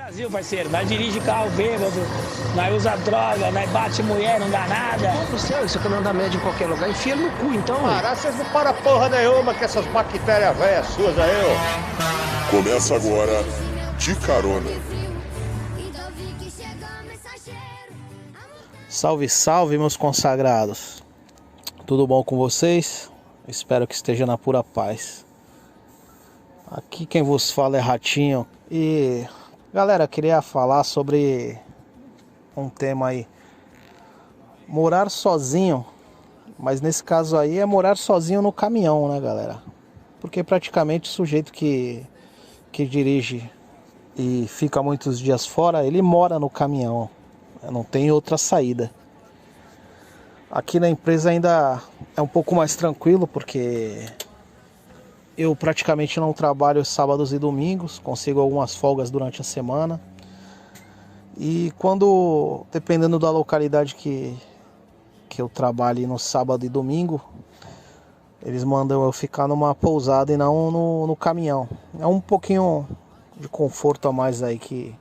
Brasil, parceiro, nós dirige carro bêbado, nós usa droga, nós bate mulher, não dá nada. Pô, céu, isso que não dá média em qualquer lugar, enfia ele no cu então. Parar, vocês não param porra nenhuma com essas bactérias velhas suas aí, ó. Começa agora, De Carona. Salve, salve, meus consagrados. Tudo bom com vocês? Espero que esteja na pura paz. Aqui quem vos fala é Ratinho. E galera, queria falar sobre um tema aí. Morar sozinho. Mas nesse caso aí é morar sozinho no caminhão, né, galera? Porque praticamente o sujeito que dirige e fica muitos dias fora, ele mora no caminhão. Não tem outra saída. Aqui na empresa ainda é um pouco mais tranquilo, porque eu praticamente não trabalho sábados e domingos, consigo algumas folgas durante a semana. E quando, dependendo da localidade que eu trabalho no sábado e domingo, eles mandam eu ficar numa pousada e não no caminhão. É um pouquinho de conforto a mais aí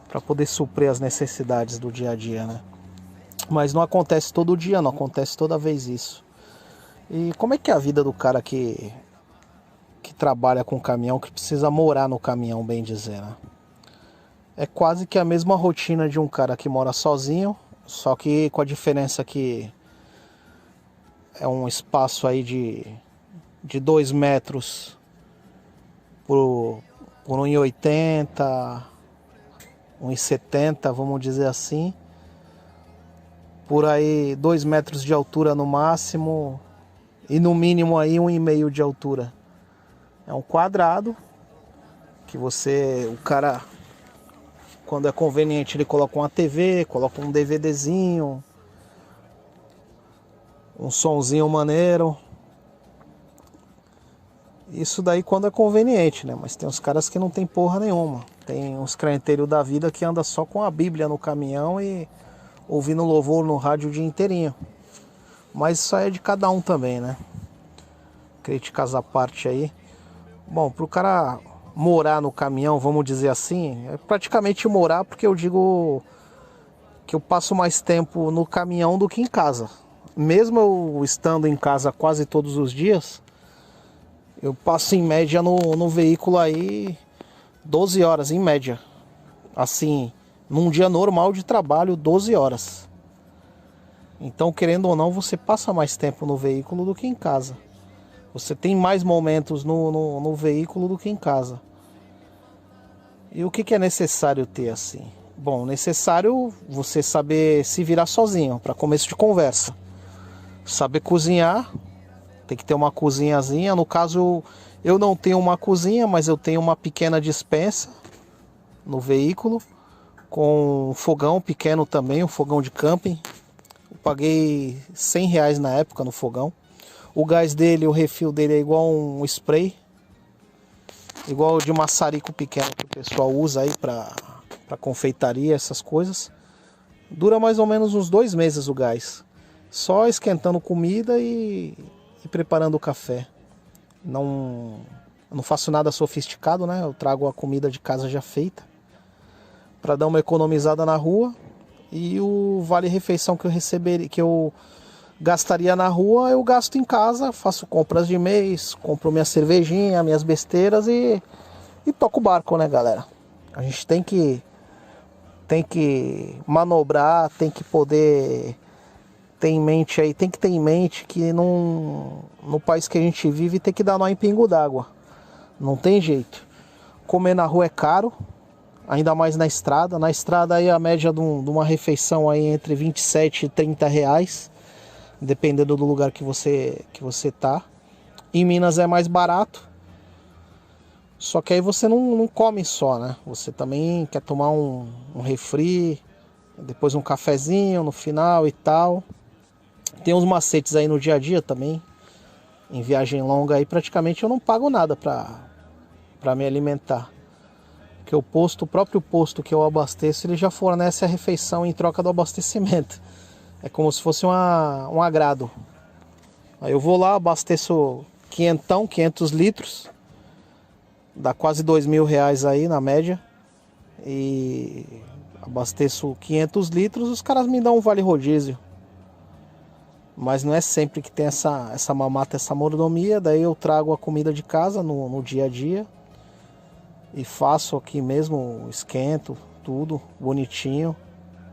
para poder suprir as necessidades do dia a dia, né? Mas não acontece todo dia, não acontece toda vez isso. E como é que é a vida do cara que trabalha com caminhão, que precisa morar no caminhão, bem dizer, né? É quase que a mesma rotina de um cara que mora sozinho, só que com a diferença que é um espaço aí de 2 metros por 1,80, 1,70, vamos dizer assim. Por aí 2 metros de altura no máximo e no mínimo aí 1,5 de altura. É um quadrado que o cara, quando é conveniente, ele coloca uma TV, coloca um DVDzinho, um sonzinho maneiro. Isso daí quando é conveniente, né? Mas tem uns caras que não tem porra nenhuma. Tem uns crenteiros da vida que anda só com a Bíblia no caminhão e ouvindo louvor no rádio o dia inteirinho. Mas isso aí é de cada um também, né? Críticas à parte aí. Bom, pro cara morar no caminhão, vamos dizer assim, é praticamente morar, porque eu digo que eu passo mais tempo no caminhão do que em casa. Mesmo eu estando em casa quase todos os dias, eu passo em média no veículo aí 12 horas, em média. Assim, num dia normal de trabalho, 12 horas. Então, querendo ou não, você passa mais tempo no veículo do que em casa. Você tem mais momentos no veículo do que em casa. E o que é necessário ter assim? Bom, necessário você saber se virar sozinho, para começo de conversa. Saber cozinhar, tem que ter uma cozinhazinha. No caso, eu não tenho uma cozinha, mas eu tenho uma pequena despensa no veículo, com um fogão pequeno também, um fogão de camping. Eu paguei R$100 na época no fogão. O gás dele, o refil dele é igual um spray, igual de maçarico pequeno que o pessoal usa aí para confeitaria, essas coisas. Dura mais ou menos uns 2 meses o gás, só esquentando comida e preparando o café. Eu não faço nada sofisticado, né? Eu trago a comida de casa já feita, para dar uma economizada na rua. E o vale-refeição que eu gastaria na rua, eu gasto em casa, faço compras de mês, compro minha cervejinha, minhas besteiras e toco o barco, né, galera? A gente tem que manobrar, tem que poder ter em mente aí, tem que ter em mente que no país que a gente vive tem que dar nó em pingo d'água. Não tem jeito. Comer na rua é caro, ainda mais na estrada. Na estrada aí a média de uma refeição aí entre 27 e 30 reais, dependendo do lugar que você tá. Em Minas é mais barato, só que aí você não come só, né? Você também quer tomar um refri, depois um cafezinho no final e tal. Tem uns macetes aí no dia a dia também. Em viagem longa aí praticamente eu não pago nada pra me alimentar, porque o próprio posto que eu abasteço, ele já fornece a refeição em troca do abastecimento. É como se fosse um agrado. Aí eu vou lá, abasteço 500 litros, dá quase R$2.000 aí na média. e abasteço 500 litros, os caras me dão um vale rodízio. Mas não é sempre que tem essa mamata, essa mordomia. Daí eu trago a comida de casa no dia a dia e faço aqui mesmo, esquento tudo bonitinho,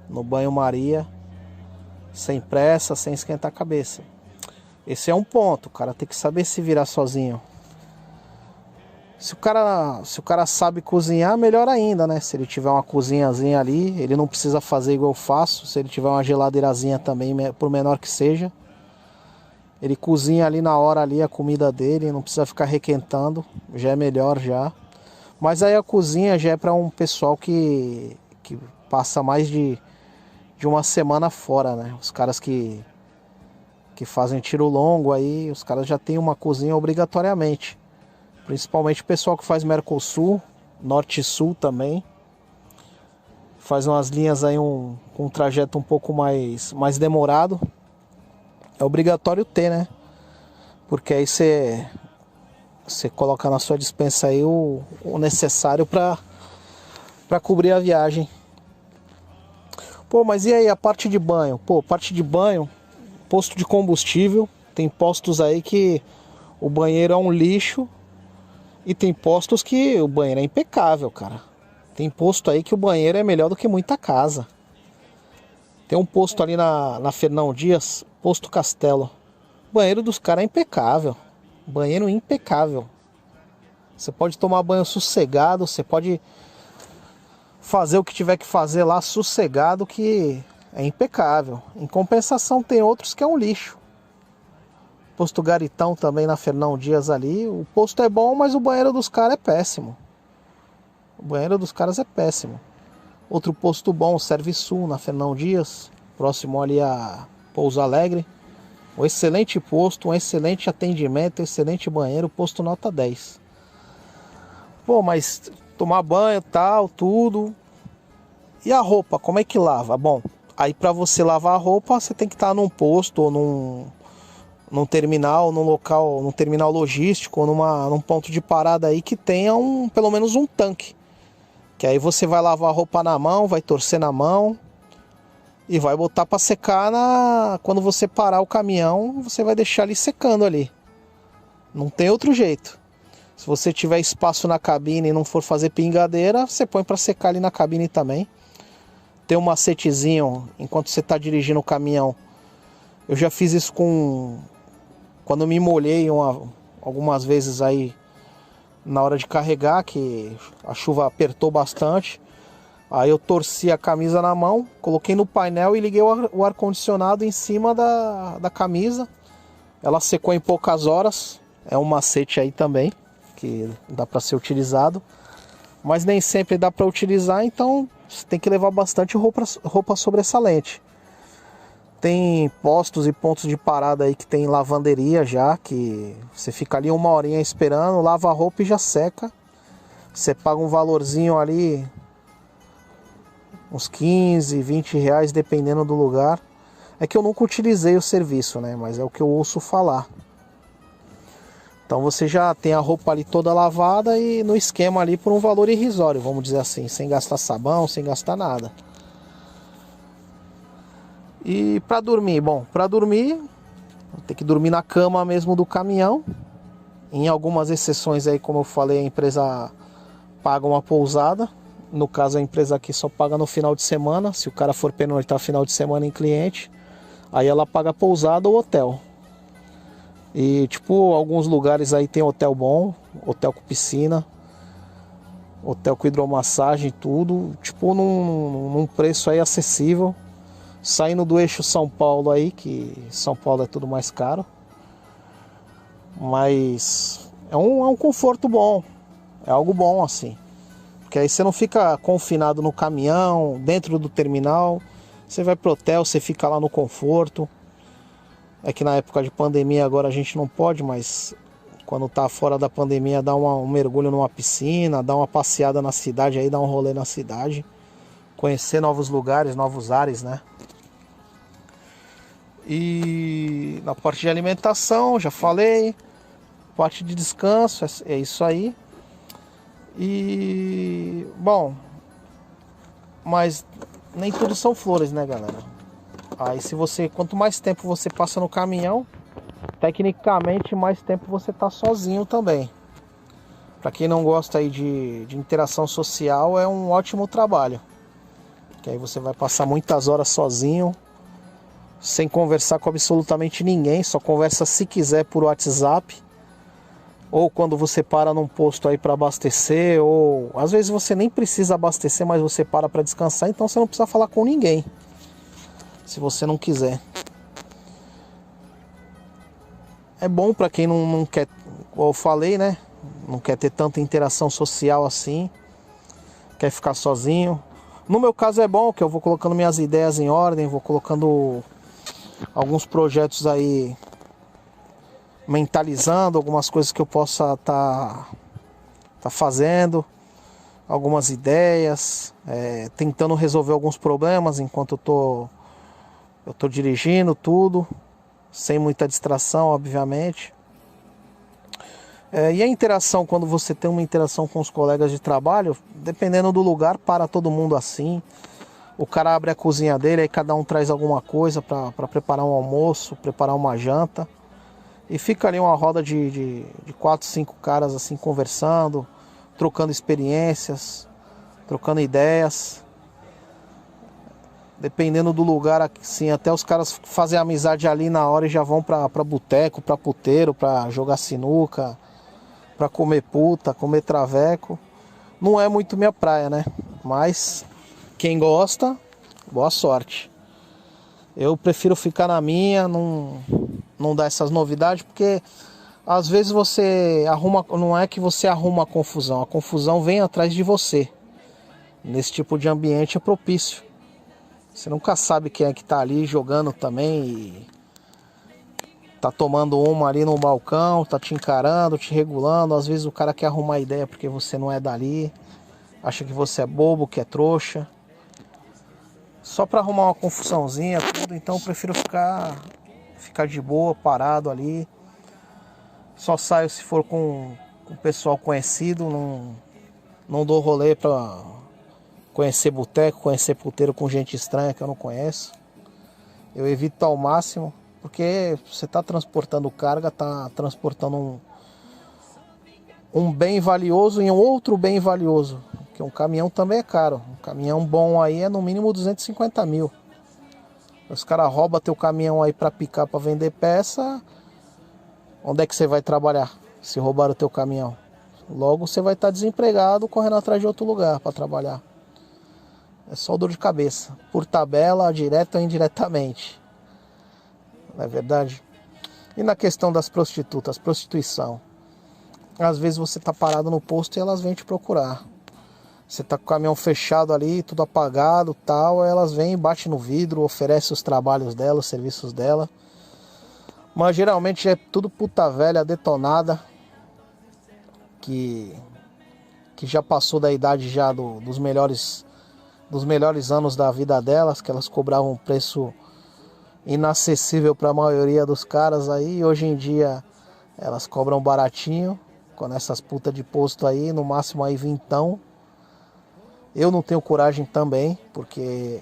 no banho-maria, sem pressa, sem esquentar a cabeça. Esse é um ponto, o cara tem que saber se virar sozinho. Se o cara sabe cozinhar, melhor ainda, né? Se ele tiver uma cozinhazinha ali, ele não precisa fazer igual eu faço. Se ele tiver uma geladeirazinha também, por menor que seja, ele cozinha ali na hora ali a comida dele, não precisa ficar requentando, já é melhor já. Mas aí a cozinha já é para um pessoal que passa mais de uma semana fora, né? Os caras que fazem tiro longo aí, os caras já têm uma cozinha obrigatoriamente. Principalmente o pessoal que faz Mercosul, Norte e Sul também. Faz umas linhas aí com um trajeto um pouco mais demorado. É obrigatório ter, né? Porque aí você coloca na sua despensa aí o necessário para cobrir a viagem. Pô, mas e aí a parte de banho? Pô, parte de banho, posto de combustível. Tem postos aí que o banheiro é um lixo. E tem postos que o banheiro é impecável, cara. Tem posto aí que o banheiro é melhor do que muita casa. Tem um posto ali na Fernão Dias, posto Castelo. O banheiro dos caras é impecável. Banheiro impecável. Você pode tomar banho sossegado, você pode fazer o que tiver que fazer lá sossegado, que é impecável. Em compensação tem outros que é um lixo. Posto Garitão também na Fernão Dias ali. O posto é bom, mas o banheiro dos caras é péssimo. O banheiro dos caras é péssimo. Outro posto bom, Serviçul, na Fernão Dias, próximo ali a Pouso Alegre. Um excelente posto, um excelente atendimento, excelente banheiro, posto nota 10. Pô, mas tomar banho, tal, tudo. E a roupa, como é que lava? Bom, aí para você lavar a roupa, você tem que estar num posto ou num terminal, num local, num terminal logístico, ou num ponto de parada aí que tenha pelo menos um tanque. Que aí você vai lavar a roupa na mão, vai torcer na mão e vai botar para secar quando você parar o caminhão, você vai deixar ali secando ali. Não tem outro jeito. Se você tiver espaço na cabine e não for fazer pingadeira, você põe para secar ali na cabine também. Tem um macetezinho enquanto você está dirigindo o caminhão. Eu já fiz isso quando eu me molhei algumas vezes aí na hora de carregar, que a chuva apertou bastante. Aí eu torci a camisa na mão, coloquei no painel e liguei o ar-condicionado em cima da camisa. Ela secou em poucas horas. É um macete aí também, que dá para ser utilizado. Mas nem sempre dá para utilizar, então você tem que levar bastante roupa sobressalente. Tem postos e pontos de parada aí que tem lavanderia já, que você fica ali uma horinha esperando, lava a roupa e já seca. Você paga um valorzinho ali, uns 15, 20 reais, dependendo do lugar. É que eu nunca utilizei o serviço, né? Mas é o que eu ouço falar. Então você já tem a roupa ali toda lavada e no esquema ali por um valor irrisório, vamos dizer assim, sem gastar sabão, sem gastar nada. E para dormir, bom, para dormir, tem que dormir na cama mesmo do caminhão. Em algumas exceções aí, como eu falei, a empresa paga uma pousada. No caso, a empresa aqui só paga no final de semana. Se o cara for pernoitar final de semana em cliente, aí ela paga pousada ou hotel. E tipo, alguns lugares aí tem hotel bom, hotel com piscina, hotel com hidromassagem, tudo, tipo num preço aí acessível. Saindo do eixo São Paulo aí, que São Paulo é tudo mais caro. Mas é um conforto bom, é algo bom assim. Porque aí você não fica confinado no caminhão, dentro do terminal. Você vai pro hotel, você fica lá no conforto. É que na época de pandemia agora a gente não pode, mas quando tá fora da pandemia dá um mergulho numa piscina, dá uma passeada na cidade aí, dá um rolê na cidade. Conhecer novos lugares, novos ares, né? E na parte de alimentação, já falei. Parte de descanso, é isso aí. E, bom, Mas nem tudo são flores, né, galera? Aí quanto mais tempo você passa no caminhão, tecnicamente mais tempo você tá sozinho também. Pra quem não gosta aí de interação social, é um ótimo trabalho. Que aí você vai passar muitas horas sozinho, sem conversar com absolutamente ninguém, só conversa se quiser por WhatsApp. Ou quando você para num posto aí para abastecer, ou às vezes você nem precisa abastecer, mas você para descansar, então você não precisa falar com ninguém, se você não quiser. É bom para quem não quer, como eu falei, né? Não quer ter tanta interação social assim, quer ficar sozinho. No meu caso é bom, que eu vou colocando minhas ideias em ordem, vou colocando alguns projetos aí, mentalizando algumas coisas que eu possa tá fazendo, algumas ideias, tentando resolver alguns problemas enquanto eu tô dirigindo tudo, sem muita distração, obviamente. E a interação, quando você tem uma interação com os colegas de trabalho, dependendo do lugar, para todo mundo assim. O cara abre a cozinha dele, aí cada um traz alguma coisa para preparar um almoço, preparar uma janta. E fica ali uma roda de 4, 5 caras assim conversando, trocando experiências, trocando ideias. Dependendo do lugar, assim, até os caras fazem amizade ali na hora e já vão pra boteco, pra puteiro, pra jogar sinuca, pra comer puta, comer traveco. Não é muito minha praia, né? Mas quem gosta, boa sorte. Eu prefiro ficar na minha, não dar essas novidades, porque às vezes você arruma, não é que você arruma a confusão vem atrás de você. Nesse tipo de ambiente é propício. Você nunca sabe quem é que tá ali jogando também e tá tomando uma ali no balcão, tá te encarando, te regulando. Às vezes o cara quer arrumar ideia porque você não é dali, acha que você é bobo, que é trouxa, só pra arrumar uma confusãozinha, tudo. Então eu prefiro ficar de boa, parado ali. Só saio se for com o pessoal conhecido, não dou rolê pra conhecer boteco, conhecer puteiro com gente estranha que eu não conheço. Eu evito ao máximo, porque você está transportando carga, está transportando um bem valioso e um outro bem valioso, porque um caminhão também é caro. Um caminhão bom aí é no mínimo 250 mil. Os caras roubam teu caminhão aí para picar, para vender peça. Onde é que você vai trabalhar se roubar o teu caminhão? Logo você vai estar desempregado, correndo atrás de outro lugar para trabalhar. É só dor de cabeça, por tabela, direto ou indiretamente. Não é verdade? E na questão das prostitutas, prostituição. Às vezes você tá parado no posto e elas vêm te procurar. Você tá com o caminhão fechado ali, tudo apagado, tal, elas vêm, batem no vidro, oferecem os trabalhos dela, os serviços dela. Mas geralmente é tudo puta velha, detonada, que já passou da idade já dos melhores anos da vida delas, que elas cobravam um preço inacessível para a maioria dos caras aí. Hoje em dia elas cobram baratinho, com essas putas de posto aí, no máximo aí vintão. Eu não tenho coragem também, porque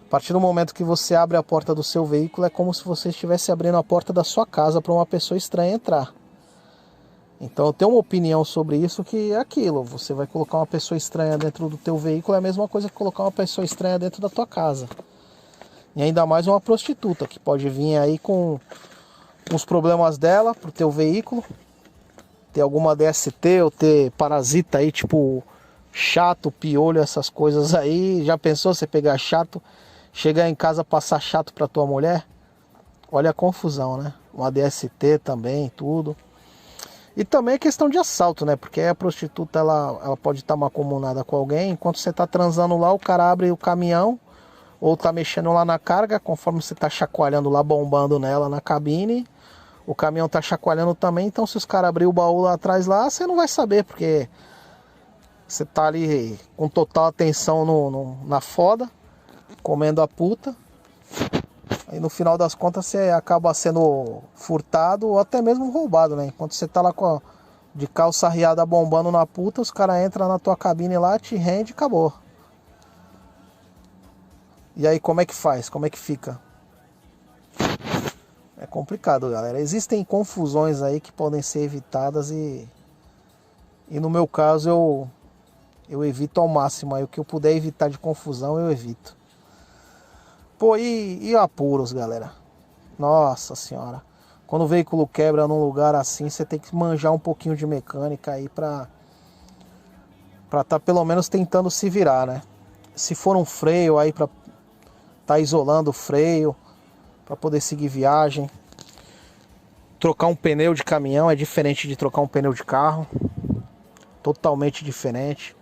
a partir do momento que você abre a porta do seu veículo, é como se você estivesse abrindo a porta da sua casa para uma pessoa estranha entrar. Então eu tenho uma opinião sobre isso, que é aquilo. Você vai colocar uma pessoa estranha dentro do teu veículo, é a mesma coisa que colocar uma pessoa estranha dentro da tua casa. E ainda mais uma prostituta, que pode vir aí com os problemas dela pro teu veículo. Ter alguma DST ou ter parasita aí, tipo chato, piolho, essas coisas aí. Já pensou você pegar chato, chegar em casa passar chato pra tua mulher? Olha a confusão, né? Uma DST também, tudo. E também é questão de assalto, né? Porque a prostituta, ela pode estar mancomunada com alguém. Enquanto você tá transando lá, o cara abre o caminhão, ou tá mexendo lá na carga, conforme você tá chacoalhando lá, bombando nela na cabine. O caminhão tá chacoalhando também, então se os caras abrirem o baú lá atrás lá, você não vai saber, porque você tá ali com total atenção na foda, comendo a puta. Aí no final das contas você acaba sendo furtado ou até mesmo roubado, né? Enquanto você tá lá de calça riada bombando na puta, os caras entram na tua cabine lá, te rende e acabou. E aí como é que faz? Como é que fica? É complicado, galera. Existem confusões aí que podem ser evitadas e no meu caso eu evito ao máximo. Aí o que eu puder evitar de confusão eu evito. Pô, e apuros, galera? Nossa senhora. Quando o veículo quebra num lugar assim, você tem que manjar um pouquinho de mecânica aí pra tá pelo menos tentando se virar, né? Se for um freio aí pra tá isolando o freio, pra poder seguir viagem. Trocar um pneu de caminhão é diferente de trocar um pneu de carro. Totalmente diferente.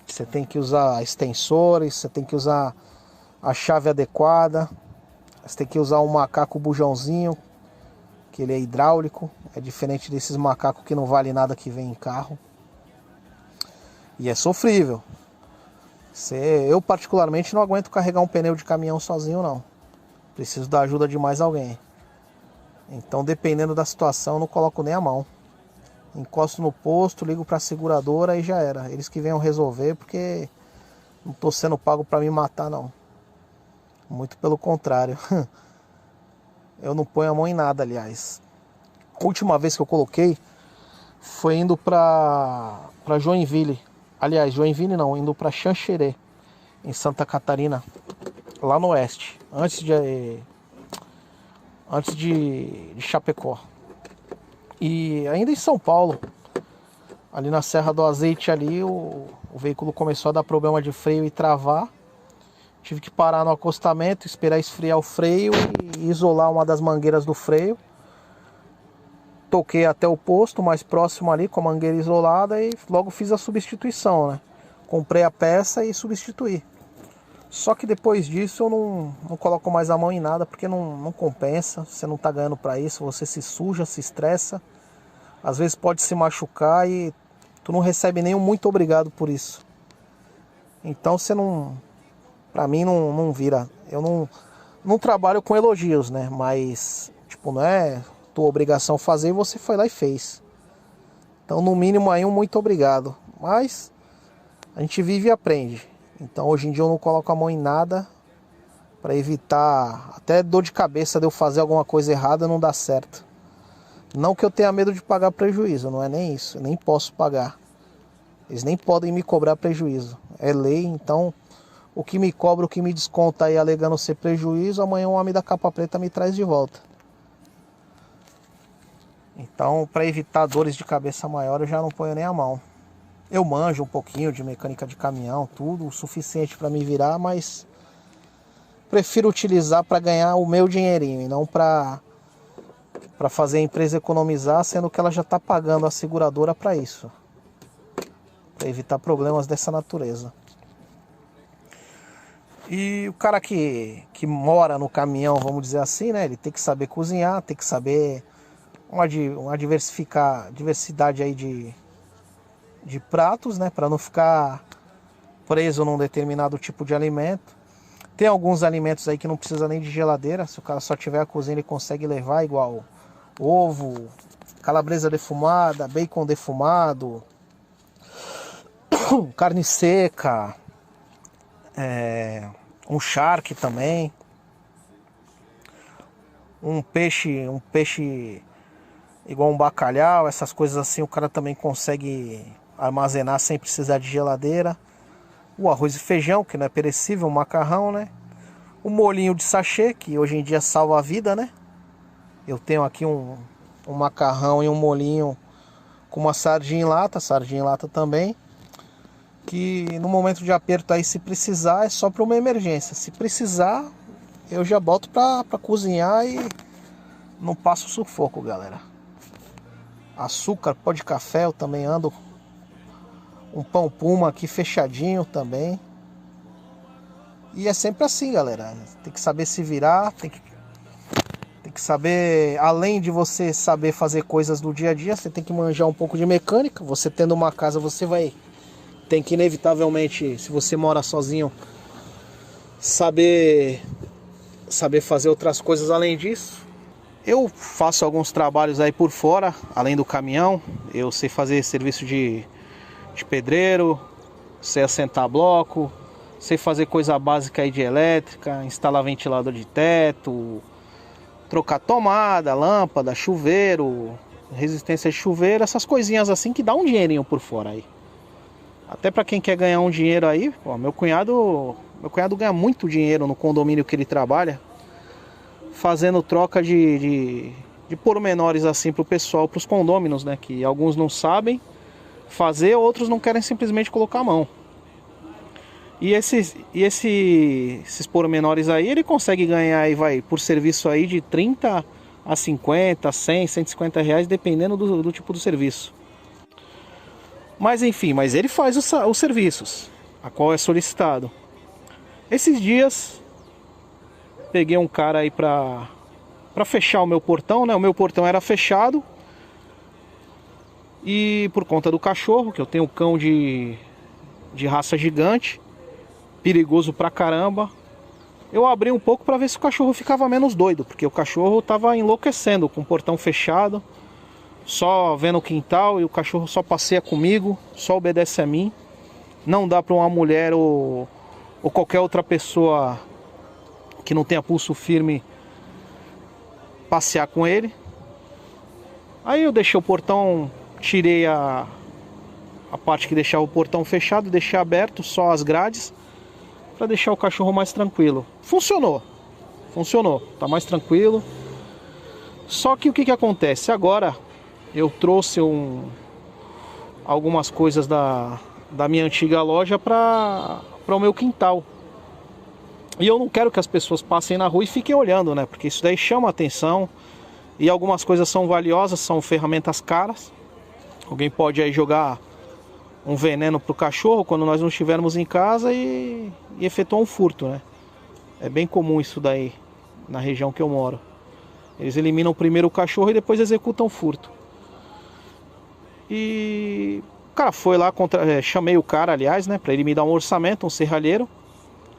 Você tem que usar extensores, você tem que usar a chave adequada. Você tem que usar um macaco bujãozinho, que ele é hidráulico. É diferente desses macacos que não vale nada que vem em carro. E é sofrível. Eu particularmente não aguento carregar um pneu de caminhão sozinho não. Preciso da ajuda de mais alguém. Então dependendo da situação eu não coloco nem a mão. Encosto no posto, ligo para a seguradora e já era. Eles que venham resolver, porque não estou sendo pago para me matar não. Muito pelo contrário. Eu não ponho a mão em nada, aliás. A última vez que eu coloquei foi indo para Joinville. Aliás, Joinville não, indo para Xanxerê, em Santa Catarina, lá no oeste, antes de Chapecó. E ainda em São Paulo, ali na Serra do Azeite ali, o veículo começou a dar problema de freio e travar. Tive que parar no acostamento, esperar esfriar o freio e isolar uma das mangueiras do freio. Toquei até o posto mais próximo ali com a mangueira isolada e logo fiz a substituição, né? Comprei a peça e substituí. Só que depois disso eu não coloco mais a mão em nada porque não compensa. Você não tá ganhando para isso, você se suja, se estressa. Às vezes pode se machucar e tu não recebe nenhum muito obrigado por isso. Então você não... Pra mim não vira. Eu não trabalho com elogios, né? Mas, tipo, não é tua obrigação fazer e você foi lá e fez. Então, no mínimo aí um muito obrigado. Mas a gente vive e aprende. Então, hoje em dia eu não coloco a mão em nada para evitar até dor de cabeça de eu fazer alguma coisa errada não dá certo. Não que eu tenha medo de pagar prejuízo, não é nem isso. Eu nem posso pagar. Eles nem podem me cobrar prejuízo. É lei, então o que me cobra, o que me desconta aí alegando ser prejuízo, amanhã um homem da capa preta me traz de volta. Então, para evitar dores de cabeça maior, eu já não ponho nem a mão. Eu manjo um pouquinho de mecânica de caminhão, tudo, o suficiente para me virar, mas prefiro utilizar para ganhar o meu dinheirinho e não para fazer a empresa economizar, sendo que ela já está pagando a seguradora para isso. Para evitar problemas dessa natureza. E o cara que mora no caminhão, vamos dizer assim, né? Ele tem que saber cozinhar, tem que saber uma diversidade aí de pratos, né? Para não ficar preso num determinado tipo de alimento. Tem alguns alimentos aí que não precisa nem de geladeira. Se o cara só tiver a cozinha, ele consegue levar, igual ovo, calabresa defumada, bacon defumado, carne seca, um charque também, um peixe igual um bacalhau, essas coisas assim o cara também consegue armazenar sem precisar de geladeira. O arroz e feijão, que não é perecível, o macarrão, né? O molhinho de sachê, que hoje em dia salva a vida, né? Eu tenho aqui um macarrão e um molhinho com uma sardinha em lata também. Que no momento de aperto aí, se precisar, é só para uma emergência. Se precisar, eu já boto para cozinhar e não passo sufoco, galera. Açúcar, pó de café, eu também ando. Um pão puma aqui fechadinho também. E é sempre assim, galera. Tem que saber se virar, tem que saber, além de você saber fazer coisas do dia a dia, você tem que manjar um pouco de mecânica. Você tendo uma casa, você tem que inevitavelmente, se você mora sozinho, saber fazer outras coisas além disso. Eu faço alguns trabalhos aí por fora, além do caminhão. Eu sei fazer serviço de pedreiro, sei assentar bloco, sei fazer coisa básica aí de elétrica, instalar ventilador de teto, trocar tomada, lâmpada, chuveiro, resistência de chuveiro, essas coisinhas assim que dá um dinheirinho por fora aí. Até para quem quer ganhar um dinheiro aí, pô, meu cunhado ganha muito dinheiro no condomínio que ele trabalha, fazendo troca de pormenores assim pro pessoal, pros condôminos, né? Que alguns não sabem fazer, outros não querem simplesmente colocar a mão. E esses pormenores aí, ele consegue ganhar aí, vai, por serviço aí de 30 a 50, 100, 150 reais, dependendo do tipo do serviço. Mas enfim, mas ele faz os serviços, a qual é solicitado. Esses dias, peguei um cara aí pra fechar o meu portão, né? O meu portão era fechado. E por conta do cachorro, que eu tenho um cão de raça gigante, perigoso pra caramba, eu abri um pouco pra ver se o cachorro ficava menos doido, porque o cachorro tava enlouquecendo com o portão fechado, só vendo o quintal, e o cachorro só passeia comigo, só obedece a mim. Não dá pra uma mulher ou qualquer outra pessoa que não tenha pulso firme passear com ele. Aí eu deixei o portão, tirei a parte que deixava o portão fechado, deixei aberto só as grades, para deixar o cachorro mais tranquilo. Funcionou, tá mais tranquilo. Só que o que acontece? Agora eu trouxe algumas coisas da minha antiga loja para o meu quintal. E eu não quero que as pessoas passem na rua e fiquem olhando, né? Porque isso daí chama a atenção. E algumas coisas são valiosas, são ferramentas caras. Alguém pode aí jogar um veneno pro cachorro quando nós não estivermos em casa e efetuar um furto, né? É bem comum isso daí na região que eu moro. Eles eliminam primeiro o cachorro e depois executam o furto. E o cara foi lá, chamei o cara, aliás, né, pra ele me dar um orçamento, um serralheiro.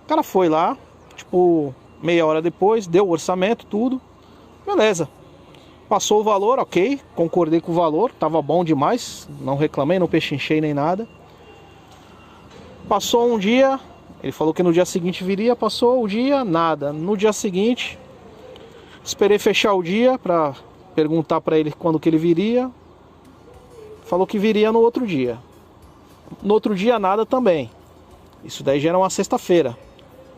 O cara foi lá, tipo, meia hora depois, deu o orçamento, tudo. Beleza. Passou o valor, ok, concordei com o valor, tava bom demais, não reclamei, não pechinchei nem nada. Passou um dia, ele falou que no dia seguinte viria, passou o dia, nada. No dia seguinte, esperei fechar o dia pra perguntar pra ele quando que ele viria. Falou que viria no outro dia. No outro dia nada também. Isso daí já era uma sexta-feira.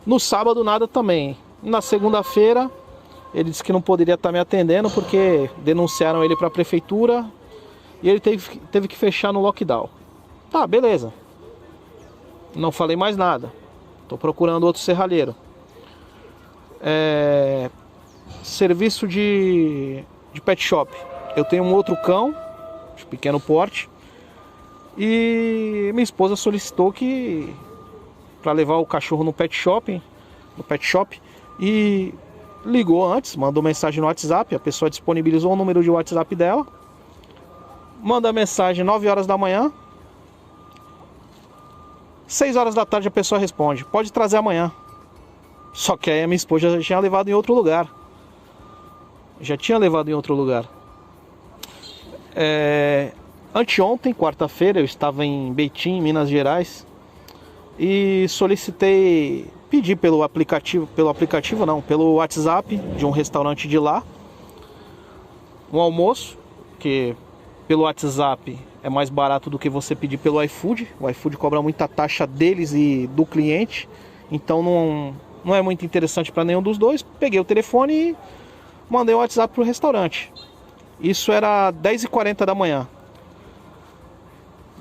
No sábado nada também. Na segunda-feira ele disse que não poderia estar me atendendo porque denunciaram ele para a prefeitura e ele teve que fechar no lockdown. Tá, beleza. Não falei mais nada. Tô procurando outro serralheiro. Serviço de pet shop. Eu tenho um outro cão de pequeno porte e minha esposa solicitou que para levar o cachorro no pet shop e ligou antes, mandou mensagem no WhatsApp, a pessoa disponibilizou o número de WhatsApp dela, manda mensagem 9 horas da manhã, 6 horas da tarde a pessoa responde, pode trazer amanhã. Só que aí a minha esposa já tinha levado em outro lugar. Anteontem, quarta-feira, eu estava em Betim, Minas Gerais, e pedi pelo WhatsApp de um restaurante de lá, um almoço, que pelo WhatsApp é mais barato do que você pedir pelo iFood. O iFood cobra muita taxa deles e do cliente, então não é muito interessante para nenhum dos dois. Peguei o telefone e mandei o WhatsApp pro restaurante. Isso era 10h40 da manhã.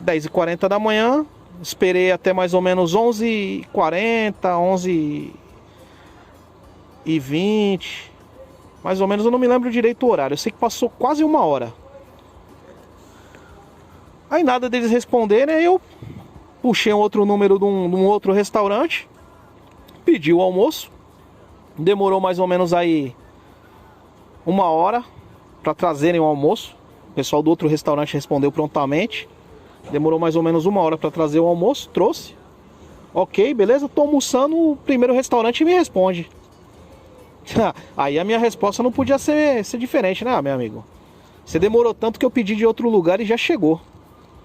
10h40 da manhã, esperei até mais ou menos 11h40, 11h20, mais ou menos, eu não me lembro direito o horário, eu sei que passou quase uma hora. Aí nada deles responderem, eu puxei um outro número de um outro restaurante, pedi o almoço, demorou mais ou menos aí uma hora para trazerem o almoço. O pessoal do outro restaurante respondeu prontamente. Demorou mais ou menos uma hora para trazer o almoço, trouxe. Ok, beleza, tô almoçando, o primeiro restaurante me responde. Aí a minha resposta não podia ser diferente, né, meu amigo? Você demorou tanto que eu pedi de outro lugar e já chegou.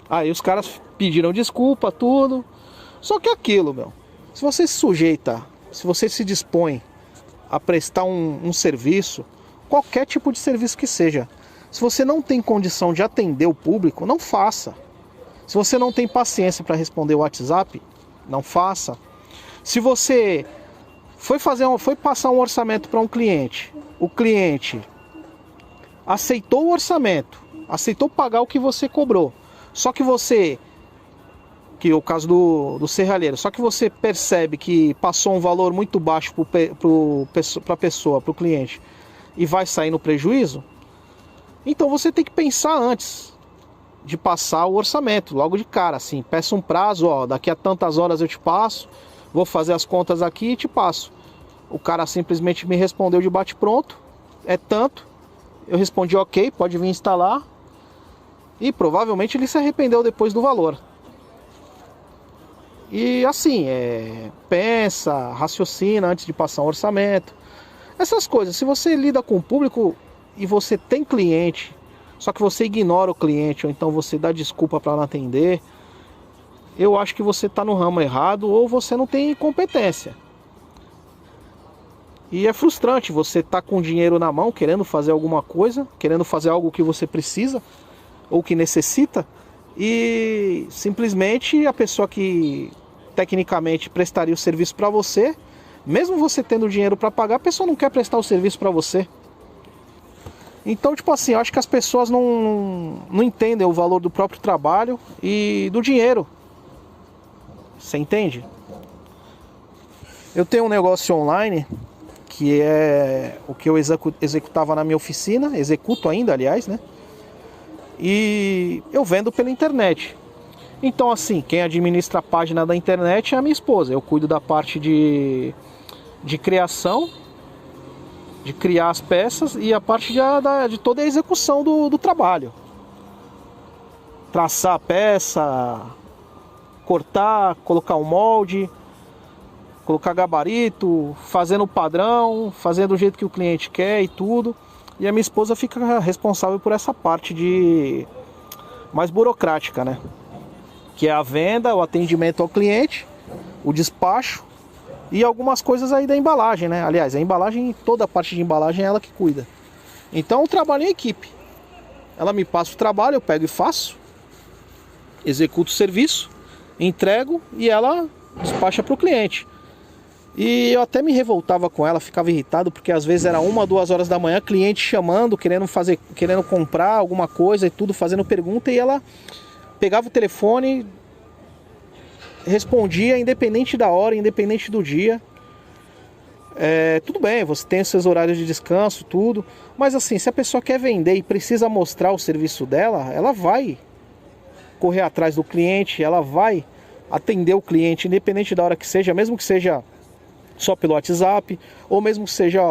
Aí os caras pediram desculpa, tudo. Só que aquilo, meu. Se você se sujeita, se você se dispõe a prestar um serviço, qualquer tipo de serviço que seja, se você não tem condição de atender o público, não faça. Se você não tem paciência para responder o WhatsApp, não faça. Se você foi passar um orçamento para um cliente, o cliente aceitou o orçamento, aceitou pagar o que você cobrou, só que você, que é o caso do serralheiro, só que você percebe que passou um valor muito baixo para a pessoa, para o cliente, e vai sair no prejuízo, então você tem que pensar antes de passar o orçamento, logo de cara, assim, peça um prazo, ó, daqui a tantas horas eu te passo, vou fazer as contas aqui e te passo. O cara simplesmente me respondeu de bate-pronto, é tanto, eu respondi ok, pode vir instalar, e provavelmente ele se arrependeu depois do valor. E assim, pensa, raciocina antes de passar um orçamento. Essas coisas, se você lida com o público e você tem cliente, só que você ignora o cliente, ou então você dá desculpa para não atender, eu acho que você está no ramo errado ou você não tem competência. E é frustrante você estar com dinheiro na mão, querendo fazer alguma coisa, querendo fazer algo que você precisa ou que necessita, e simplesmente a pessoa que tecnicamente prestaria o serviço para você, mesmo você tendo dinheiro para pagar, a pessoa não quer prestar o serviço para você. Então, tipo assim, eu acho que as pessoas não entendem o valor do próprio trabalho e do dinheiro. Você entende? Eu tenho um negócio online, que é o que eu executava na minha oficina, executo ainda, aliás, né? E eu vendo pela internet. Então, assim, quem administra a página da internet é a minha esposa. Eu cuido da parte de criação, de criar as peças, e a parte de toda a execução do trabalho. Traçar a peça, cortar, colocar o molde, colocar gabarito, fazendo o padrão, fazendo do jeito que o cliente quer e tudo. E a minha esposa fica responsável por essa parte mais burocrática, né? Que é a venda, o atendimento ao cliente, o despacho e algumas coisas aí da embalagem, né? Aliás, a embalagem, toda a parte de embalagem é ela que cuida. Então eu trabalho em equipe. Ela me passa o trabalho, eu pego e faço, executo o serviço, entrego e ela despacha para o cliente. E eu até me revoltava com ela, ficava irritado, porque às vezes era 1, 2 horas da manhã, cliente chamando, querendo comprar alguma coisa e tudo, fazendo pergunta, e ela pegava o telefone, respondia, independente da hora, independente do dia. Tudo bem, você tem os seus horários de descanso, tudo, mas assim, se a pessoa quer vender e precisa mostrar o serviço dela, ela vai correr atrás do cliente, ela vai atender o cliente, independente da hora que seja, mesmo que seja só pelo WhatsApp, ou mesmo que seja,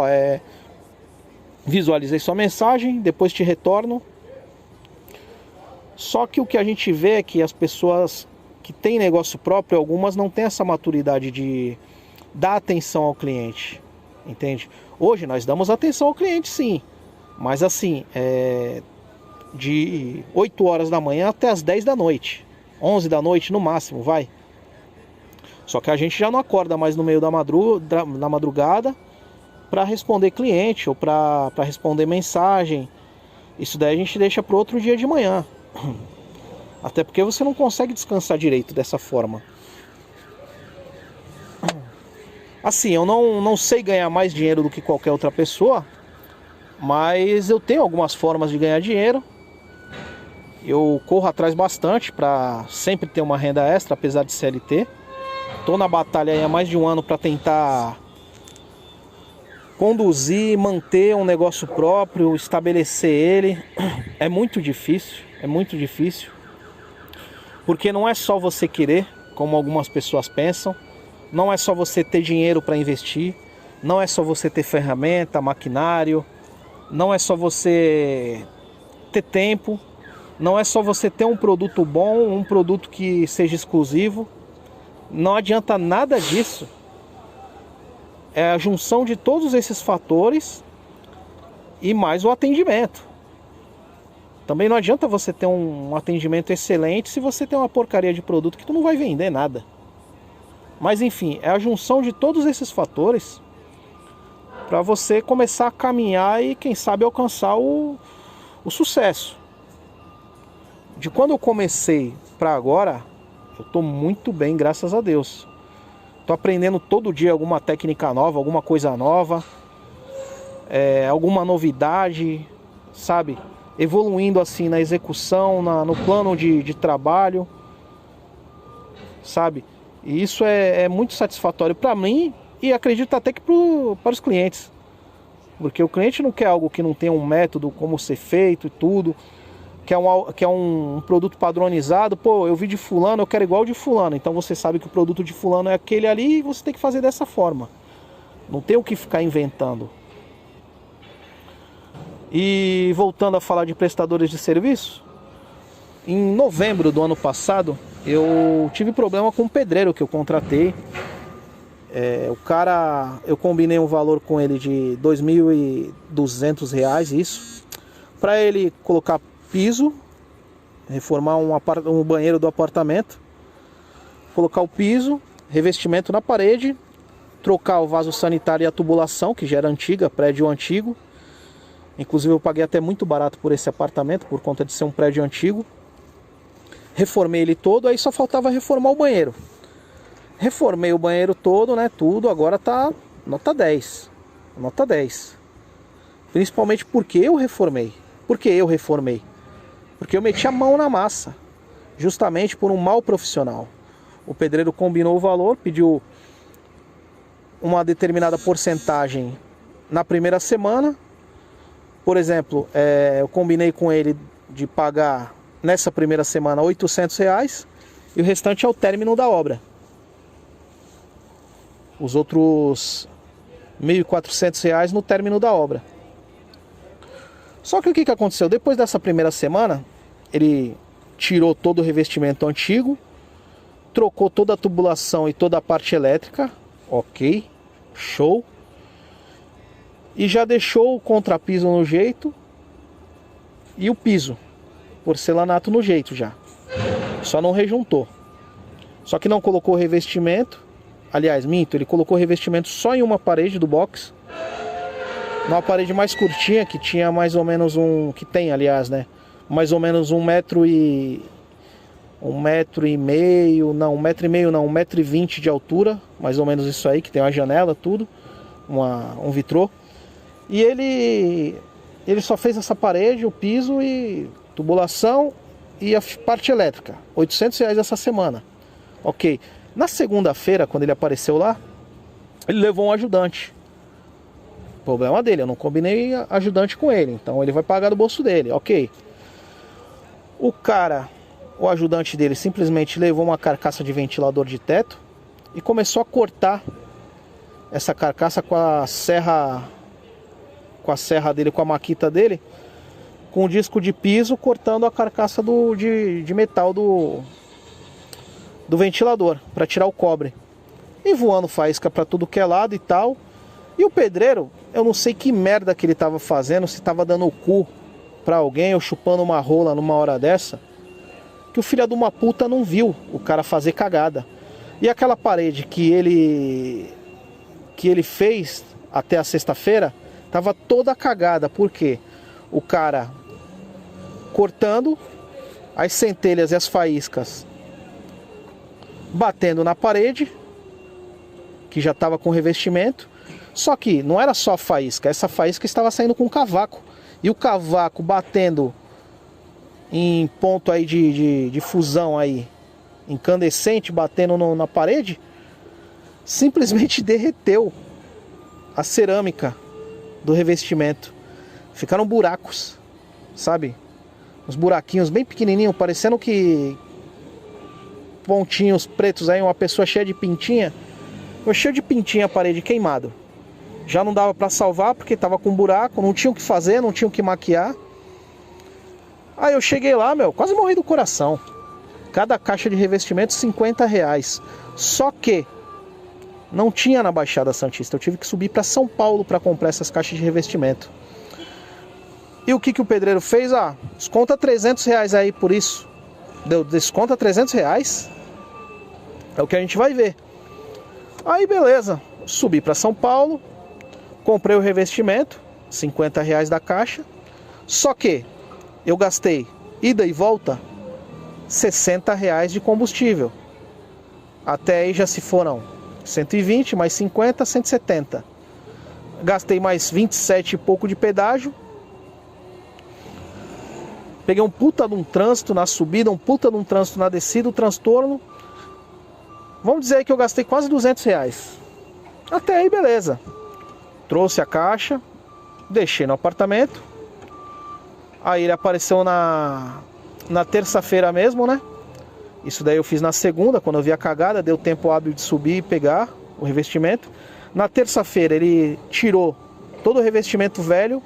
visualizei sua mensagem, depois te retorno. Só que o que a gente vê é que as pessoas que têm negócio próprio, algumas não têm essa maturidade de dar atenção ao cliente, entende? Hoje nós damos atenção ao cliente, sim, mas assim, de 8 horas da manhã até as 10 da noite, 11 da noite no máximo, vai. Só que a gente já não acorda mais no meio da madrugada para responder cliente ou para responder mensagem. Isso daí a gente deixa para outro dia de manhã. Até porque você não consegue descansar direito dessa forma. Assim, eu não sei ganhar mais dinheiro do que qualquer outra pessoa, mas eu tenho algumas formas de ganhar dinheiro. Eu corro atrás bastante para sempre ter uma renda extra, apesar de CLT. Estou na batalha aí há mais de um ano para tentar conduzir, manter um negócio próprio, estabelecer ele. É muito difícil, porque não é só você querer, como algumas pessoas pensam, não é só você ter dinheiro para investir, não é só você ter ferramenta, maquinário, não é só você ter tempo, não é só você ter um produto bom, um produto que seja exclusivo. Não adianta nada disso. É a junção de todos esses fatores e mais o atendimento. Também não adianta você ter um atendimento excelente se você tem uma porcaria de produto que tu não vai vender nada. Mas enfim, é a junção de todos esses fatores para você começar a caminhar e quem sabe alcançar o sucesso. De quando eu comecei para agora, eu tô muito bem, graças a Deus. Tô aprendendo todo dia alguma técnica nova, alguma coisa nova, alguma novidade, sabe? Evoluindo assim na execução, no plano de trabalho, sabe? E isso é muito satisfatório para mim e acredito até que para os clientes. Porque o cliente não quer algo que não tenha um método, como ser feito e tudo. Quer um produto padronizado. Pô, eu vi de fulano, eu quero igual de fulano. Então você sabe que o produto de fulano é aquele ali e você tem que fazer dessa forma. Não tem o que ficar inventando. E voltando a falar de prestadores de serviço, em novembro do ano passado, eu tive problema com um pedreiro que eu contratei. O cara, eu combinei um valor com ele de R$ 2.200, isso, para ele colocar piso, reformar um banheiro do apartamento, colocar o piso, revestimento na parede, trocar o vaso sanitário e a tubulação, que já era antiga, prédio antigo. Inclusive eu paguei até muito barato por esse apartamento, por conta de ser um prédio antigo. Reformei ele todo, aí só faltava reformar o banheiro. Reformei o banheiro todo, né, tudo, agora tá nota 10. Nota 10. Principalmente porque eu reformei. Por que eu reformei? Porque eu meti a mão na massa. Justamente por um mau profissional. O pedreiro combinou o valor, pediu uma determinada porcentagem na primeira semana. Por exemplo, eu combinei com ele de pagar nessa primeira semana R$ 800 e o restante é o término da obra. Os outros R$ 1.400 no término da obra. Só que o que aconteceu? Depois dessa primeira semana, ele tirou todo o revestimento antigo, trocou toda a tubulação e toda a parte elétrica. Ok, show. E já deixou o contrapiso no jeito e o piso, porcelanato no jeito já. Só não rejuntou. Só que não colocou revestimento. Aliás, minto, ele colocou revestimento só em uma parede do box. Numa parede mais curtinha, que tinha mais ou menos que tem, aliás, né? Mais ou menos 1,5 m, não, 1,5 m não, 1,20 m de altura. Mais ou menos isso aí, que tem uma janela, tudo. Um vitrô. E ele só fez essa parede, o piso e tubulação e a parte elétrica. R$ 800 essa semana. Ok. Na segunda-feira, quando ele apareceu lá, ele levou um ajudante. Problema dele, eu não combinei ajudante com ele, então ele vai pagar do bolso dele, ok. O ajudante dele simplesmente levou uma carcaça de ventilador de teto e começou a cortar essa carcaça com a serra dele, com a maquita dele, com o disco de piso, cortando a carcaça de metal do ventilador, para tirar o cobre. E voando faísca para tudo que é lado e tal. E o pedreiro, eu não sei que merda que ele tava fazendo, se tava dando o cu pra alguém ou chupando uma rola numa hora dessa, que o filho de uma puta não viu o cara fazer cagada. E aquela parede que ele fez até a sexta-feira tava toda cagada. Por quê? O cara cortando as centelhas e as faíscas, batendo na parede, que já estava com revestimento. Só que não era só a faísca, essa faísca estava saindo com cavaco. E o cavaco batendo em ponto aí de fusão aí, incandescente, batendo na parede, simplesmente derreteu a cerâmica do revestimento. Ficaram buracos, sabe? Uns buraquinhos bem pequenininhos, parecendo que pontinhos pretos aí, uma pessoa cheia de pintinha. Foi cheio de pintinha a parede queimado. Já não dava para salvar porque tava com buraco, não tinha o que fazer, não tinha o que maquiar. Aí eu cheguei lá, quase morri do coração. Cada caixa de revestimento R$50. Só que não tinha na Baixada Santista. Eu tive que subir para São Paulo para comprar essas caixas de revestimento. E o que o pedreiro fez? Desconta R$300 aí por isso. Desconta R$300? É o que a gente vai ver. Aí beleza, subi para São Paulo, comprei o revestimento, R$50 da caixa. Só que eu gastei ida e volta R$60 de combustível. Até aí já se foram 120 mais 50, 170. Gastei mais 27 e pouco de pedágio. Peguei um puta de um trânsito na subida, um puta de um trânsito na descida, o transtorno. Vamos dizer que eu gastei quase R$200. Até aí beleza. Trouxe a caixa, deixei no apartamento. Aí ele apareceu na terça-feira mesmo, né? Isso daí eu fiz na segunda, quando eu vi a cagada, deu tempo hábil de subir e pegar o revestimento. Na terça-feira ele tirou todo o revestimento velho.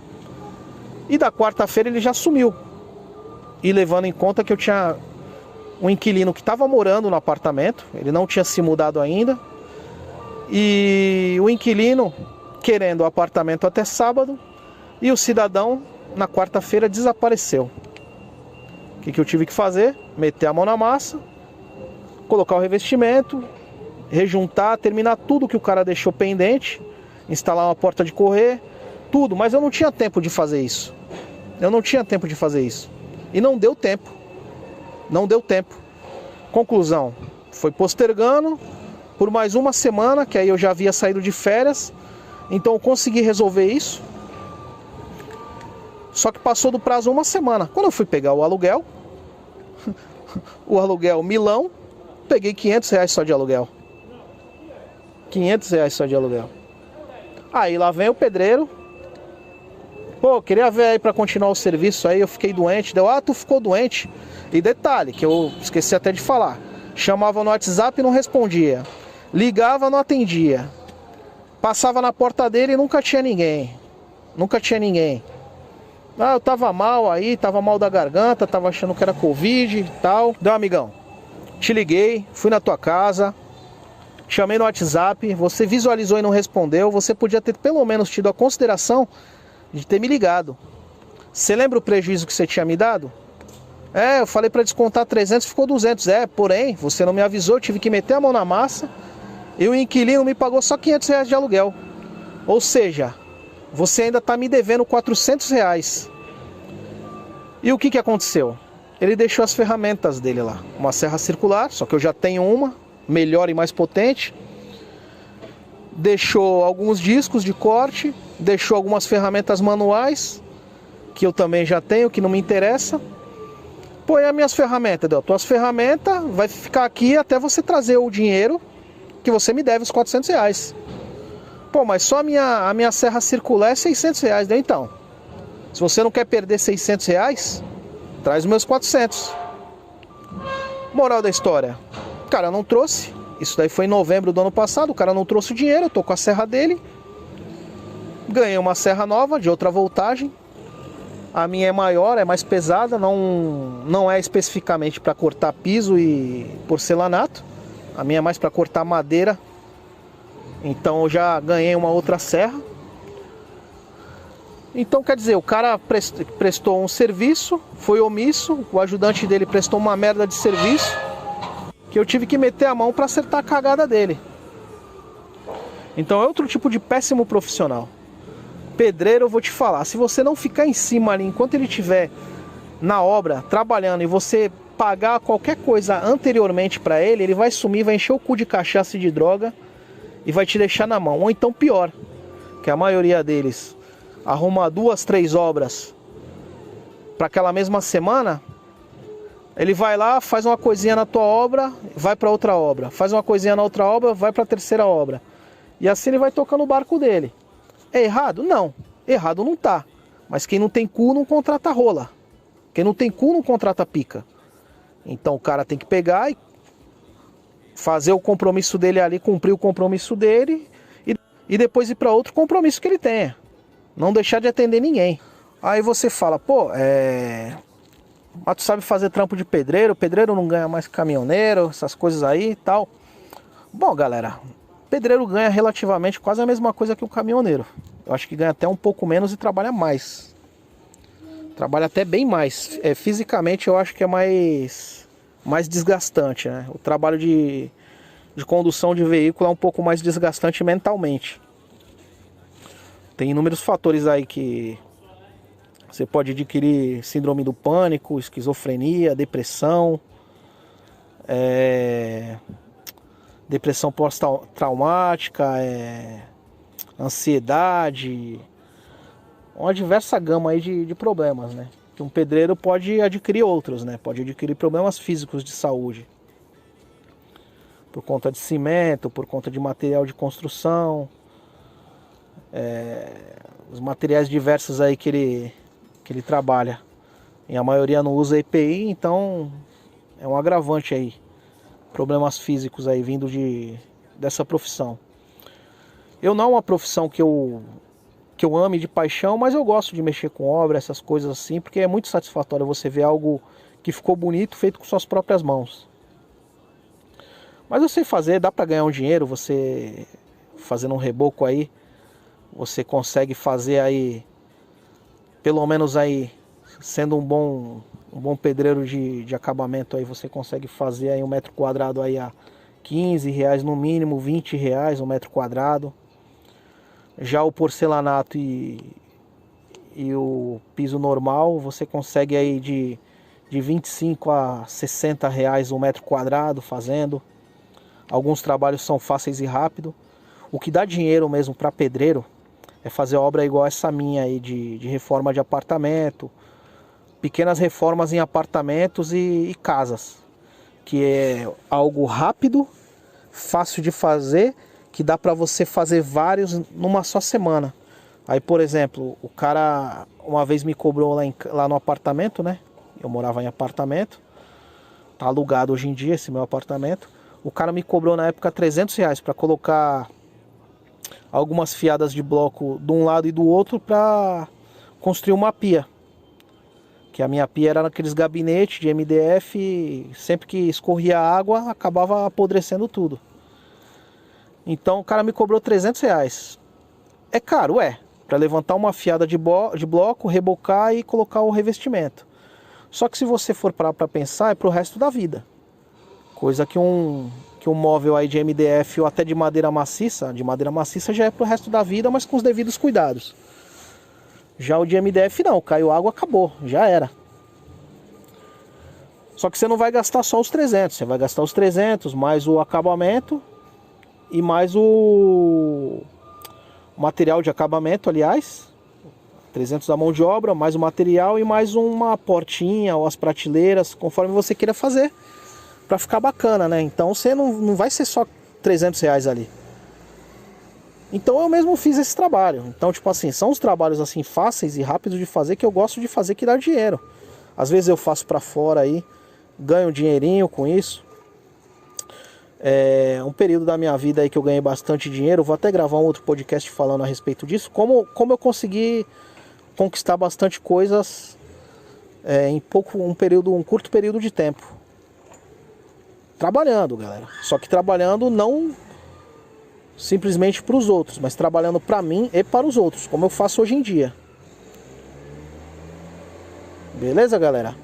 E da quarta-feira ele já sumiu. E levando em conta que eu tinha um inquilino que estava morando no apartamento, ele não tinha se mudado ainda. E o inquilino querendo o apartamento até sábado. E o cidadão na quarta-feira desapareceu. O que eu tive que fazer? Meter a mão na massa, colocar o revestimento, rejuntar, terminar tudo que o cara deixou pendente, instalar uma porta de correr, tudo, mas eu não tinha tempo de fazer isso. E não deu tempo. Conclusão, foi postergando por mais uma semana, que aí eu já havia saído de férias, então eu consegui resolver isso. Só que passou do prazo uma semana. Quando eu fui pegar o aluguel, milão, peguei R$500 só de aluguel. R$500 só de aluguel. Aí lá vem o pedreiro. Pô, queria ver aí pra continuar o serviço aí, eu fiquei doente. Deu, tu ficou doente. E detalhe, que eu esqueci até de falar. Chamava no WhatsApp e não respondia. Ligava, não atendia. Passava na porta dele e nunca tinha ninguém. Eu tava mal aí, tava mal da garganta, tava achando que era Covid e tal. Deu, amigão, te liguei, fui na tua casa, chamei no WhatsApp, você visualizou e não respondeu. Você podia ter pelo menos tido a consideração de ter me ligado. Você lembra o prejuízo que você tinha me dado? Eu falei pra descontar 300, ficou 200. Porém, você não me avisou, eu tive que meter a mão na massa. E o inquilino me pagou só R$500 de aluguel. Ou seja, você ainda tá me devendo R$400. E o que aconteceu? Ele deixou as ferramentas dele lá. Uma serra circular, só que eu já tenho uma, melhor e mais potente. Deixou alguns discos de corte. Deixou algumas ferramentas manuais, que eu também já tenho, que não me interessa. Põe as minhas ferramentas, tuas ferramentas vai ficar aqui até você trazer o dinheiro que você me deve, os R$400. Pô, mas só a minha serra circular é R$600, né? Então, se você não quer perder R$600, traz os meus 400. Moral da história, o cara não trouxe. Isso daí foi em novembro do ano passado, o cara não trouxe o dinheiro, eu tô com a serra dele. Ganhei uma serra nova, de outra voltagem. A minha é maior, é mais pesada, não é especificamente para cortar piso e porcelanato. A minha é mais para cortar madeira. Então eu já ganhei uma outra serra. Então quer dizer, o cara prestou um serviço, foi omisso, o ajudante dele prestou uma merda de serviço, que eu tive que meter a mão para acertar a cagada dele. Então é outro tipo de péssimo profissional. Pedreiro, eu vou te falar, se você não ficar em cima ali enquanto ele estiver na obra, trabalhando, e você pagar qualquer coisa anteriormente para ele, ele vai sumir, vai encher o cu de cachaça e de droga e vai te deixar na mão. Ou então pior, que a maioria deles arruma 2, 3 obras para aquela mesma semana. Ele vai lá, faz uma coisinha na tua obra, vai para outra obra, faz uma coisinha na outra obra, vai para a terceira obra, e assim ele vai tocando o barco dele. É errado? Não. Errado não tá. Mas quem não tem cu não contrata rola. Quem não tem cu não contrata pica. Então o cara tem que pegar e fazer o compromisso dele ali, cumprir o compromisso dele e depois ir para outro compromisso que ele tenha. Não deixar de atender ninguém. Aí você fala, pô, mas tu sabe fazer trampo de pedreiro, pedreiro não ganha mais que caminhoneiro, essas coisas aí e tal. Bom, galera, pedreiro ganha relativamente quase a mesma coisa que o caminhoneiro. Eu acho que ganha até um pouco menos e trabalha mais. Trabalha até bem mais. Fisicamente eu acho que é mais desgastante, né? O trabalho de de condução de veículo é um pouco mais desgastante mentalmente. Tem inúmeros fatores aí que você pode adquirir: síndrome do pânico, esquizofrenia, depressão, depressão pós-traumática, ansiedade, uma diversa gama aí de problemas, né? Que um pedreiro pode adquirir outros, né? Pode adquirir problemas físicos de saúde, por conta de cimento, por conta de material de construção, os materiais diversos aí que ele trabalha. E a maioria não usa EPI, então é um agravante aí. Problemas físicos aí vindo dessa profissão. Eu não é uma profissão que eu ame de paixão, mas eu gosto de mexer com obra, essas coisas assim, porque é muito satisfatório você ver algo que ficou bonito, feito com suas próprias mãos. Mas eu sei fazer, dá pra ganhar um dinheiro, você fazendo um reboco aí, você consegue fazer aí, pelo menos aí, sendo um bom pedreiro de acabamento aí, você consegue fazer aí um metro quadrado aí a R$15 no mínimo, R$20 um metro quadrado. Já o porcelanato e o piso normal, você consegue aí de R$25 a R$60 um metro quadrado fazendo. Alguns trabalhos são fáceis e rápidos. O que dá dinheiro mesmo para pedreiro é fazer obra igual essa minha aí de reforma de apartamento, pequenas reformas em apartamentos e casas, que é algo rápido, fácil de fazer, que dá para você fazer vários numa só semana. Aí, por exemplo, o cara uma vez me cobrou lá no apartamento, né? Eu morava em apartamento, tá alugado hoje em dia esse meu apartamento. O cara me cobrou na época R$300 para colocar algumas fiadas de bloco de um lado e do outro para construir uma pia. Que a minha pia era naqueles gabinetes de MDF e sempre que escorria água acabava apodrecendo tudo. Então o cara me cobrou R$300. É caro, para levantar uma fiada de bloco, rebocar e colocar o revestimento. Só que se você for parar para pensar, é pro resto da vida. Coisa que um móvel aí de MDF ou até de madeira maciça já é pro resto da vida, mas com os devidos cuidados. Já o de MDF não, caiu água, acabou, já era. Só que você não vai gastar só os 300, você vai gastar os 300 mais o acabamento e mais o material de acabamento, aliás, 300 da mão de obra, mais o material e mais uma portinha ou as prateleiras, conforme você queira fazer, para ficar bacana, né? Então você não vai ser só R$300 ali. Então eu mesmo fiz esse trabalho. Então, tipo assim, são os trabalhos assim fáceis e rápidos de fazer que eu gosto de fazer, que dá dinheiro. Às vezes eu faço para fora aí, ganho um dinheirinho com isso. Um período da minha vida aí que eu ganhei bastante dinheiro. Vou até gravar um outro podcast falando a respeito disso. Como eu consegui conquistar bastante coisas em um curto período de tempo. Trabalhando, galera. Só que trabalhando não simplesmente para os outros, mas trabalhando para mim e para os outros, como eu faço hoje em dia. Beleza, galera?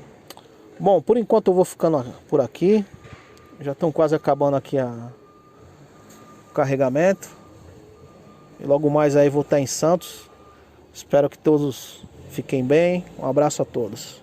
Bom, por enquanto eu vou ficando por aqui. Já estão quase acabando aqui o carregamento. E logo mais aí vou estar em Santos. Espero que todos fiquem bem. Um abraço a todos.